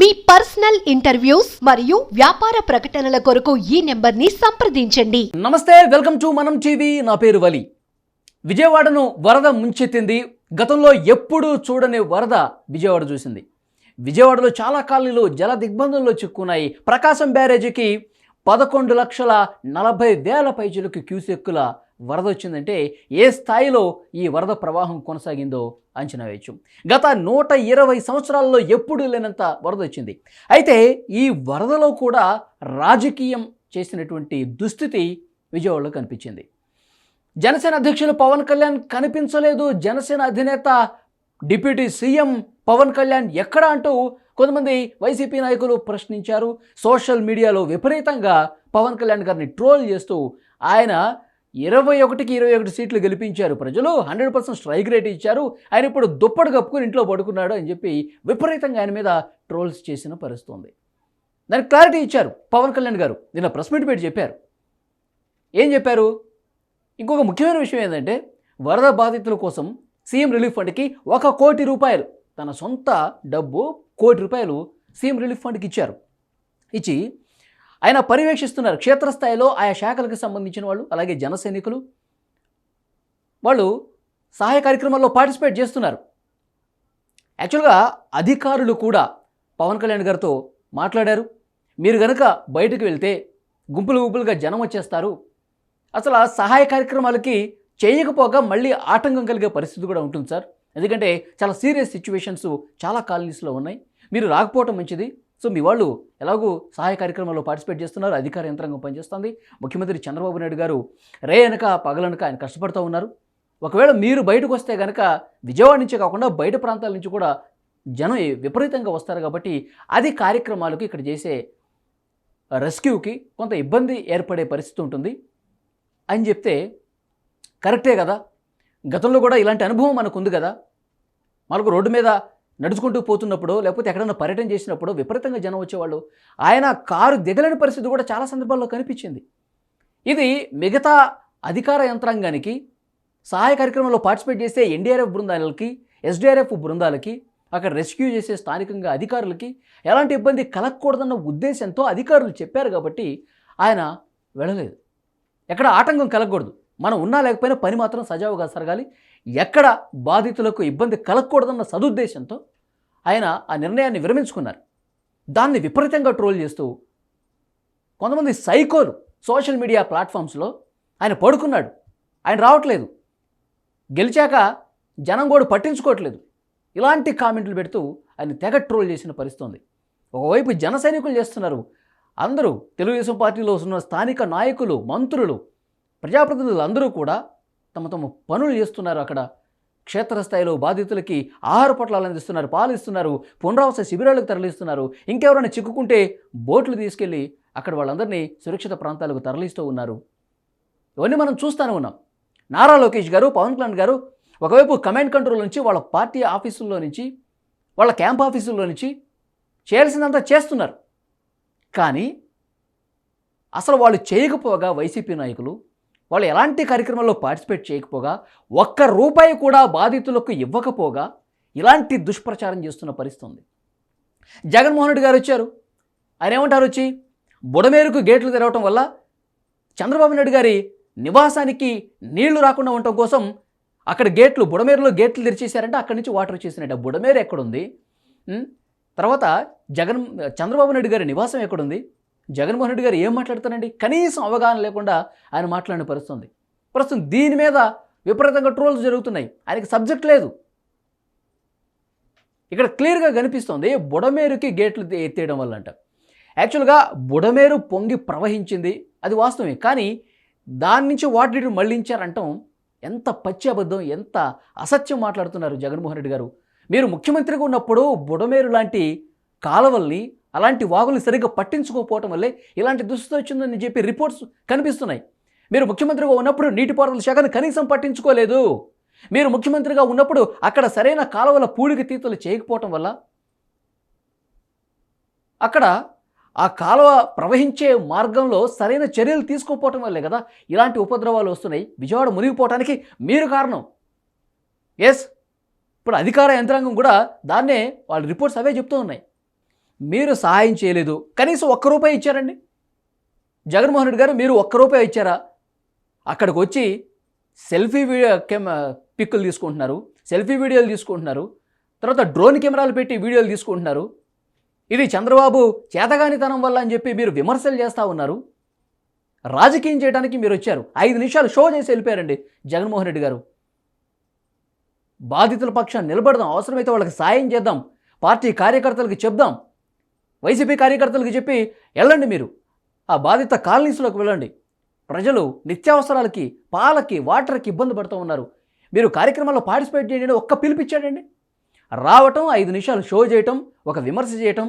మీ personal interviews మరియు వ్యాపార ప్రకటనల కొరకు ఈ నెంబర్ని సంప్రదించండి. నమస్తే, వెల్కమ్ టు మనం టీవీ. నా పేరు వలి. విజయవాడను వరద ముంచెత్తింది. గతంలో ఎప్పుడూ చూడని వరద విజయవాడ చూసింది. విజయవాడలో చాలా కాలనీలు జల దిగ్బంధంలో చిక్కున్నాయి. ప్రకాశం బ్యారేజీకి 11,40,000 పైచులకు క్యూసెక్కుల వరద వచ్చిందంటే ఏ స్థాయిలో ఈ వరద ప్రవాహం కొనసాగిందో అంచనా వేయచ్చు. గత 120 సంవత్సరాల్లో ఎప్పుడూ లేనంత వరద వచ్చింది. అయితే ఈ వరదలో కూడా రాజకీయం చేసినటువంటి దుస్థితి విజయవాడలో కనిపించింది. జనసేన అధ్యక్షులు పవన్ కళ్యాణ్ కనిపించలేదు. జనసేన అధినేత డిప్యూటీ సీఎం పవన్ కళ్యాణ్ ఎక్కడ అంటూ కొంతమంది వైసీపీ నాయకులు ప్రశ్నించారు. సోషల్ మీడియాలో విపరీతంగా పవన్ కళ్యాణ్ గారిని ట్రోల్ చేస్తూ ఆయన 21కి 21 సీట్లు గెలిపించారు ప్రజలు, 100% స్ట్రైక్ రేట్ ఇచ్చారు, ఆయన ఇప్పుడు దుప్పటి కప్పుకుని ఇంట్లో పడుకున్నాడు అని చెప్పి విపరీతంగా ఆయన మీద ట్రోల్స్ చేసిన పరిస్థితి ఉంది. దానికి క్లారిటీ ఇచ్చారు పవన్ కళ్యాణ్ గారు. నిన్న ప్రెస్ మీట్ పెట్టి చెప్పారు. ఏం చెప్పారు? ఇంకొక ముఖ్యమైన విషయం ఏంటంటే, వరద బాధితుల కోసం సీఎం రిలీఫ్ ఫండ్కి 1 కోటి రూపాయలు, తన సొంత డబ్బు 1 కోటి రూపాయలు సీఎం రిలీఫ్ ఫండ్కి ఇచ్చారు. ఇచ్చి ఆయన పర్యవేక్షిస్తున్నారు. క్షేత్రస్థాయిలో ఆయా శాఖలకు సంబంధించిన వాళ్ళు, అలాగే జన సైనికులు వాళ్ళు సహాయ కార్యక్రమాల్లో పార్టిసిపేట్ చేస్తున్నారు. యాక్చువల్గా అధికారులు కూడా పవన్ కళ్యాణ్ గారితో మాట్లాడారు. మీరు కనుక బయటకు వెళ్తే గుంపులుగా జనం వచ్చేస్తారు, అసలు ఆ సహాయ కార్యక్రమాలకి చేయకపోగా మళ్ళీ ఆటంకం కలిగే పరిస్థితి కూడా ఉంటుంది సార్, ఎందుకంటే చాలా సీరియస్ సిచ్యువేషన్స్ చాలా కాలనీస్లో ఉన్నాయి, మీరు రాకపోవటం మంచిది. సో మీ వాళ్ళు ఎలాగూ సహాయ కార్యక్రమాల్లో పార్టిసిపేట్ చేస్తున్నారు, అధికార యంత్రాంగం పనిచేస్తుంది. ముఖ్యమంత్రి చంద్రబాబు నాయుడు గారు రే అనక పగలనక ఆయన కష్టపడుతూ ఉన్నారు. ఒకవేళ మీరు బయటకు వస్తే కనుక విజయవాడ నుంచే కాకుండా బయట ప్రాంతాల నుంచి కూడా జనం విపరీతంగా వస్తారు. కాబట్టి అది కార్యక్రమాలకు ఇక్కడ చేసే రెస్క్యూకి కొంత ఇబ్బంది ఏర్పడే పరిస్థితి ఉంటుంది అని చెప్తే కరెక్టే కదా. గతంలో కూడా ఇలాంటి అనుభవం మనకు ఉంది కదా. మనకు రోడ్డు మీద నడుచుకుంటూ పోతున్నప్పుడు లేకపోతే ఎక్కడన్నా పర్యటన చేసినప్పుడు విపరీతంగా జనం వచ్చేవాళ్ళు. ఆయన కారు దిగలేని పరిస్థితి కూడా చాలా సందర్భాల్లో కనిపించింది. ఇది మిగతా అధికార యంత్రాంగానికి సహాయ కార్యక్రమంలో పార్టిసిపేట్ చేసే ఎన్డీఆర్ఎఫ్ బృందాలకి, ఎస్డీఆర్ఎఫ్ బృందాలకి, అక్కడ రెస్క్యూ చేసే స్థానికంగా అధికారులకి ఎలాంటి ఇబ్బంది కలగకూడదన్న ఉద్దేశంతో అధికారులు చెప్పారు కాబట్టి ఆయన వెళ్ళలేదు. ఎక్కడ ఆటంకం కలగకూడదు, మనం ఉన్నా లేకపోయినా పని మాత్రం సజావుగా జరగాలి, ఎక్కడ బాధితులకు ఇబ్బంది కలగకూడదన్న సదుద్దేశంతో ఆయన ఆ నిర్ణయాన్ని విరమించుకున్నారు. దాన్ని విపరీతంగా ట్రోల్ చేస్తూ కొంతమంది సైకోలు సోషల్ మీడియా ప్లాట్ఫామ్స్లో ఆయన పడుకున్నాడు, ఆయన రావట్లేదు, గెలిచాక జనం కూడా పట్టించుకోవట్లేదు, ఇలాంటి కామెంట్లు పెడుతూ ఆయన తెగ ట్రోల్ చేసిన పరిస్థితి ఉంది. ఒకవైపు జన సైనికులు చేస్తున్నారు, అందరూ తెలుగుదేశం పార్టీలో ఉన్న స్థానిక నాయకులు, మంత్రులు, ప్రజాప్రతినిధులు అందరూ కూడా తమ పనులు చేస్తున్నారు. అక్కడ క్షేత్రస్థాయిలో బాధితులకి ఆహార పొట్లాలు అందిస్తున్నారు, పాలు ఇస్తున్నారు, పునరావాస శిబిరాలకు తరలిస్తున్నారు. ఇంకెవరైనా చిక్కుకుంటే బోట్లు తీసుకెళ్ళి అక్కడ వాళ్ళందరినీ సురక్షిత ప్రాంతాలకు తరలిస్తూ ఉన్నారు. ఇవన్నీ మనం చూస్తూనే ఉన్నాం. నారా లోకేష్ గారు, పవన్ కళ్యాణ్ గారు ఒకవైపు కమాండ్ కంట్రోల్ నుంచి, వాళ్ళ పార్టీ ఆఫీసుల్లో నుంచి, వాళ్ళ క్యాంప్ ఆఫీసుల్లో నుంచి చేయాల్సిందంతా చేస్తున్నారు. కానీ అసలు వాళ్ళు చేయకపోగా, వైసీపీ నాయకులు వాళ్ళు ఎలాంటి కార్యక్రమాల్లో పార్టిసిపేట్ చేయకపోగా, 1 రూపాయి కూడా బాధితులకు ఇవ్వకపోగా ఇలాంటి దుష్ప్రచారం చేస్తున్న పరిస్థితి ఉంది. జగన్మోహన్ రెడ్డి గారు వచ్చారు. ఆయన ఏమంటారు? వచ్చి బుడమేరుకు గేట్లు తెరవటం వల్ల చంద్రబాబు నాయుడు గారి నివాసానికి నీళ్లు రాకుండా ఉండటం కోసం అక్కడ గేట్లు, బుడమేరులో గేట్లు తెరిచేశారంటే అక్కడి నుంచి వాటర్ వచ్చేసినట్టు. బుడమేరు ఎక్కడుంది? తర్వాత చంద్రబాబు నాయుడు గారి నివాసం ఎక్కడుంది? జగన్మోహన్ రెడ్డి గారు ఏం మాట్లాడతారండి? కనీసం అవగాహన లేకుండా ఆయన మాట్లాడిన పరిస్థితి. ప్రస్తుతం దీని మీద విపరీతంగా ట్రోల్స్ జరుగుతున్నాయి. ఆయనకి సబ్జెక్ట్ లేదు. ఇక్కడ క్లియర్గా కనిపిస్తుంది బుడమేరుకి గేట్లు ఎత్తేయడం వల్ల అంట. యాక్చువల్గా బుడమేరు పొంగి ప్రవహించింది, అది వాస్తవమే. కానీ దాని నుంచి వాటర్ మళ్లించారంటాం ఎంత పచ్చి అబద్ధం, ఎంత అసత్యం మాట్లాడుతున్నారు జగన్మోహన్ రెడ్డి గారు. మీరు ముఖ్యమంత్రిగా ఉన్నప్పుడు బుడమేరు లాంటి కాలువల్ని, అలాంటి వాగుల్ని సరిగ్గా పట్టించుకోకపోవటం వల్లే ఇలాంటి దుస్థితి వచ్చిందని చెప్పి రిపోర్ట్స్ కనిపిస్తున్నాయి. మీరు ముఖ్యమంత్రిగా ఉన్నప్పుడు నీటిపారుదల శాఖను కనీసం పట్టించుకోలేదు. మీరు ముఖ్యమంత్రిగా ఉన్నప్పుడు అక్కడ సరైన కాలువల పూడికి తీతలు చేయకపోవటం వల్ల అక్కడ ఆ కాలువ ప్రవహించే మార్గంలో సరైన చర్యలు తీసుకోకపోవటం వల్లే కదా ఇలాంటి ఉపద్రవాలు వస్తున్నాయి. విజయవాడ మునిగిపోవటానికి మీరు కారణం. ఎస్, ఇప్పుడు అధికార యంత్రాంగం కూడా దాన్నే వాళ్ళ రిపోర్ట్స్ అవే చెప్తూ ఉన్నాయి. మీరు సహాయం చేయలేదు, కనీసం ₹1 ఇచ్చారండి? జగన్మోహన్ రెడ్డి గారు మీరు ₹1 ఇచ్చారా? అక్కడికి వచ్చి సెల్ఫీ పిక్కులు తీసుకుంటున్నారు, సెల్ఫీ వీడియోలు తీసుకుంటున్నారు, తర్వాత డ్రోన్ కెమెరాలు పెట్టి వీడియోలు తీసుకుంటున్నారు. ఇది చంద్రబాబు చేతగానితనం వల్ల అని చెప్పి మీరు విమర్శలు చేస్తూ ఉన్నారు. రాజకీయం చేయడానికి మీరు వచ్చారు. 5 నిమిషాలు షో చేసి వెళ్ళిపోయారండి జగన్మోహన్ రెడ్డి గారు. బాధితుల పక్షాన్ని నిలబడదాం, అవసరమైతే వాళ్ళకి సాయం చేద్దాం, పార్టీ కార్యకర్తలకు చెప్దాం, వైసీపీ కార్యకర్తలకు చెప్పి వెళ్ళండి. మీరు ఆ బాధిత కాలనీస్లోకి వెళ్ళండి. ప్రజలు నిత్యావసరాలకి, పాలకి, వాటర్కి ఇబ్బంది పడుతూ ఉన్నారు. మీరు కార్యక్రమాల్లో పార్టిసిపేట్ చేయండి. ఒక్క పిలిపిచ్చాడండి. రావటం, 5 నిమిషాలు షో చేయటం, ఒక విమర్శ చేయటం,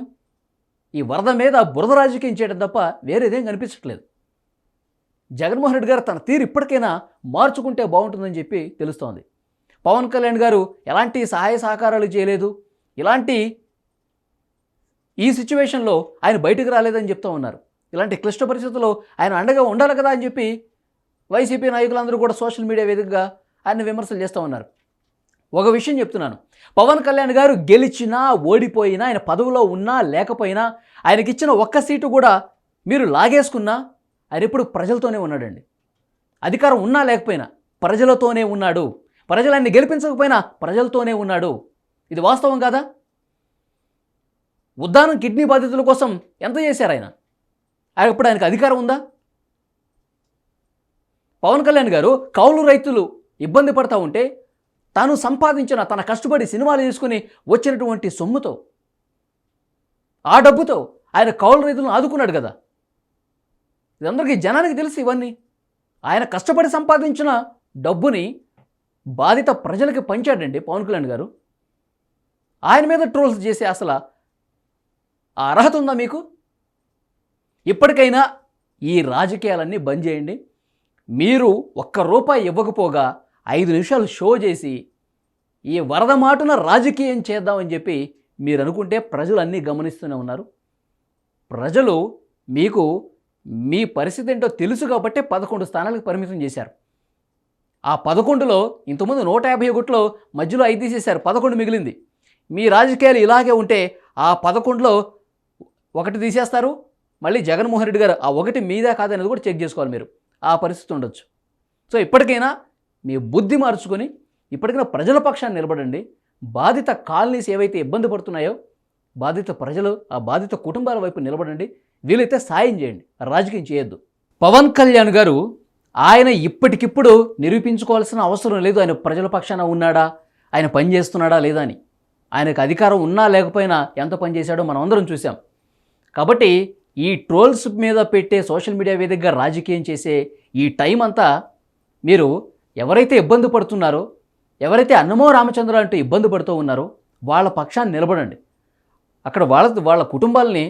ఈ వరద మీద బురద రాజకీయం చేయడం తప్ప వేరేదేం కనిపించట్లేదు. జగన్మోహన్ రెడ్డి గారు తన తీరు ఇప్పటికైనా మార్చుకుంటే బాగుంటుందని చెప్పి తెలుస్తోంది. పవన్ కళ్యాణ్ గారు ఎలాంటి సహాయ సహకారాలు చేయలేదు, ఈ సిచ్యువేషన్లో ఆయన బయటకు రాలేదని చెప్తూ ఉన్నారు. ఇలాంటి క్లిష్ట పరిస్థితుల్లో ఆయన అండగా ఉండాలి కదా అని చెప్పి వైసీపీ నాయకులందరూ కూడా సోషల్ మీడియా వేదికగా ఆయన విమర్శలు చేస్తూ ఉన్నారు. ఒక విషయం చెప్తున్నాను, పవన్ కళ్యాణ్ గారు గెలిచినా ఓడిపోయినా, ఆయన పదవిలో ఉన్నా లేకపోయినా, ఆయనకిచ్చిన ఒక్క సీటు కూడా మీరు లాగేసుకున్నా ఆయన ఎప్పుడు ప్రజలతోనే ఉన్నాడండి. అధికారం ఉన్నా లేకపోయినా ప్రజలతోనే ఉన్నాడు. ప్రజలు ఆయన్ని గెలిపించకపోయినా ప్రజలతోనే ఉన్నాడు. ఇది వాస్తవం కాదా? ఉద్దానం కిడ్నీ బాధితుల కోసం ఎంత చేశారు ఆయన? ఇప్పుడు ఆయనకు అధికారం ఉందా? పవన్ కళ్యాణ్ గారు కౌలు రైతులు ఇబ్బంది పడతా ఉంటే తాను సంపాదించిన, తన కష్టపడి సినిమాలు తీసుకుని వచ్చినటువంటి సొమ్ముతో, ఆ డబ్బుతో ఆయన కౌలు రైతులను ఆదుకున్నాడు కదా. ఇదందరికీ జనానికి తెలుసు. ఇవన్నీ ఆయన కష్టపడి సంపాదించిన డబ్బుని బాధిత ప్రజలకి పంచాడండి పవన్ కళ్యాణ్ గారు. ఆయన మీద ట్రోల్స్ చేసే అసలు ఆ అర్హత ఉందా మీకు? ఇప్పటికైనా ఈ రాజకీయాలన్నీ బంద్ చేయండి. మీరు ₹1 ఇవ్వకపోగా 5 నిమిషాలు షో చేసి ఈ వరద మాటున రాజకీయం చేద్దామని చెప్పి మీరు అనుకుంటే ప్రజలు అన్నీ గమనిస్తూనే ఉన్నారు. ప్రజలు మీకు మీ పరిస్థితి ఏంటో తెలుసు కాబట్టి 11 స్థానాలకు పరిమితం చేశారు. ఆ 11లో ఇంతకుముందు 151లో మధ్యలో 5 తీసేశారు, 11 మిగిలింది. మీ రాజకీయాలు ఇలాగే ఉంటే ఆ 11లో 1 తీసేస్తారు. మళ్ళీ జగన్మోహన్ రెడ్డి గారు ఆ 1 మీదే కాదనేది కూడా చెక్ చేసుకోవాలి మీరు. ఆ పరిస్థితి ఉండొచ్చు. సో ఇప్పటికైనా మీ బుద్ధి మార్చుకొని ఇప్పటికైనా ప్రజల పక్షాన్ని నిలబడండి. బాధిత కాలనీస్ ఏవైతే ఇబ్బంది పడుతున్నాయో బాధిత ప్రజలు, ఆ బాధిత కుటుంబాల వైపు నిలబడండి. వీలైతే సాయం చేయండి, రాజకీయం చేయొద్దు. పవన్ కళ్యాణ్ గారు ఆయన ఇప్పటికిప్పుడు నిరూపించుకోవాల్సిన అవసరం లేదు. ఆయన ప్రజల పక్షాన ఉన్నాడా, ఆయన పని చేస్తున్నాడా లేదా అని. ఆయనకు అధికారం ఉన్నా లేకపోయినా ఎంత పని చేశాడో మనం అందరం చూసాం. కాబట్టి ఈ ట్రోల్స్ మీద పెట్టే సోషల్ మీడియా వేదికగా రాజకీయం చేసే ఈ టైం అంతా మీరు ఎవరైతే ఇబ్బంది పడుతున్నారో, ఎవరైతే అన్నమో రామచంద్ర అంటూ ఇబ్బంది పడుతూ ఉన్నారో వాళ్ళ పక్షాన్ని నిలబడండి. అక్కడ వాళ్ళ కుటుంబాలని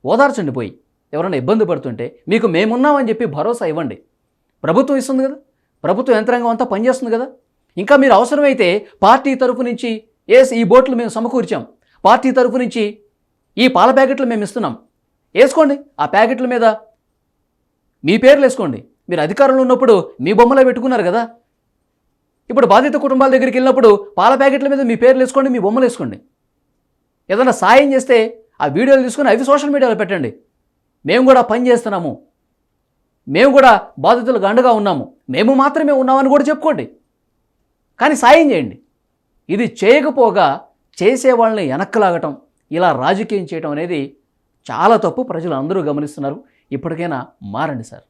ఓదార్చండి. పోయి ఎవరైనా ఇబ్బంది పడుతుంటే మీకు మేమున్నామని చెప్పి భరోసా ఇవ్వండి. ప్రభుత్వం ఇస్తుంది కదా, ప్రభుత్వ యంత్రాంగం అంతా పనిచేస్తుంది కదా. ఇంకా మీరు అవసరమైతే పార్టీ తరఫు నుంచి ఈ బోట్లు మేము సమకూర్చాం, పార్టీ తరఫు నుంచి ఈ పాల ప్యాకెట్లు మేము ఇస్తున్నాం, వేసుకోండి. ఆ ప్యాకెట్ల మీద మీ పేర్లు వేసుకోండి. మీరు అధికారంలో ఉన్నప్పుడు మీ బొమ్మలో పెట్టుకున్నారు కదా. ఇప్పుడు బాధిత కుటుంబాల దగ్గరికి వెళ్ళినప్పుడు పాల ప్యాకెట్ల మీద మీ పేర్లు వేసుకోండి, మీ బొమ్మలు వేసుకోండి. ఏదైనా సాయం చేస్తే ఆ వీడియోలు తీసుకొని అవి సోషల్ మీడియాలో పెట్టండి. మేము కూడా పని చేస్తున్నాము, మేము కూడా బాధితులకు అండగా ఉన్నాము, మేము మాత్రమే ఉన్నామని కూడా చెప్పుకోండి. కానీ సాయం చేయండి. ఇది చేయకపోగా చేసే వాళ్ళని వెనక్కలాగటం, ఇలా రాజకీయం చేయటం అనేది చాలా తప్పు. ప్రజలు అందరూ గమనిస్తున్నారు. ఇప్పటికైనా మారండి సార్.